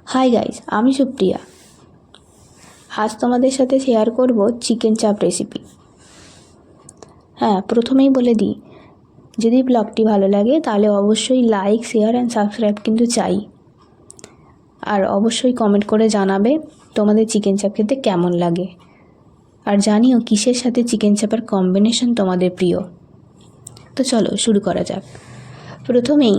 Hi guys, আমি সুপ্রিয়া। আজ তোমাদের সাথে শেয়ার করব চিকেন চাপ রেসিপি। প্রথমেই বলে দিই, যদি ব্লগটি ভালো লাগে তাহলে অবশ্যই লাইক, শেয়ার অ্যান্ড সাবস্ক্রাইব কিন্তু চাই। আর অবশ্যই কমেন্ট করে জানাবে তোমাদের চিকেন চাপ খেতে কেমন লাগে, আর জানিও কিসের সাথে চিকেন চাপের কম্বিনেশন তোমাদের প্রিয়। তো চলো শুরু করা যাক। প্রথমেই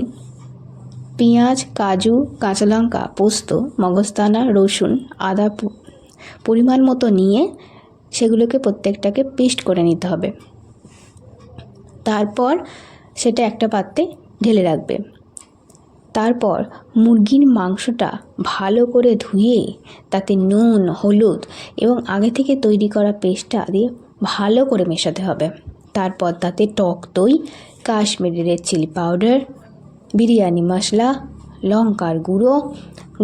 পেঁয়াজ, কাজু, কাঁচা লঙ্কা, পোস্ত, মগজদানা, রসুন, আদা পরিমাণ মতো নিয়ে সেগুলোকে প্রত্যেকটাকে পেস্ট করে নিতে হবে। তারপর সেটা একটা পাত্রে ঢেলে রাখবে। তারপর মুরগির মাংসটা ভালো করে ধুয়ে তাতে নুন, হলুদ এবং আগে থেকে তৈরি করা পেস্টটা দিয়ে ভালো করে মেশাতে হবে। তারপর তাতে টক দই, Kashmiri red chili powder, biryani মশলা, লঙ্কার গুঁড়ো,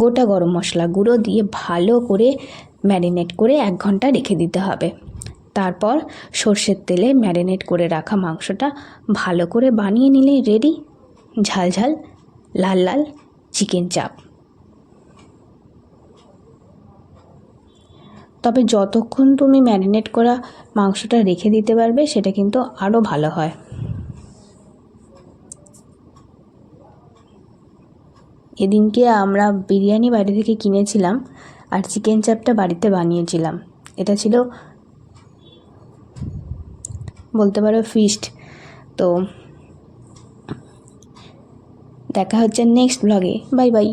গোটা গরম মশলা গুঁড়ো দিয়ে ভালো করে ম্যারিনেট করে 1 ঘন্টা রেখে দিতে হবে। তারপর সর্ষের তেলে ম্যারিনেট করে রাখা মাংসটা ভালো করে বানিয়ে নিলে রেডি ঝালঝাল লাল লাল চিকেন চাপ। তবে যতক্ষণ তুমি ম্যারিনেট করা মাংসটা রেখে দিতে পারবে সেটা কিন্তু আরও ভালো হয়। এদিনকে আমরা বিরিয়ানি বাড়ি থেকে কিনেছিলাম আর চিকেন চাপটা বাড়িতে বানিয়েছিলাম। এটা ছিল বলতে পারো ফিস্ট। তো দেখা হচ্ছে নেক্সট ব্লগে। Bye bye.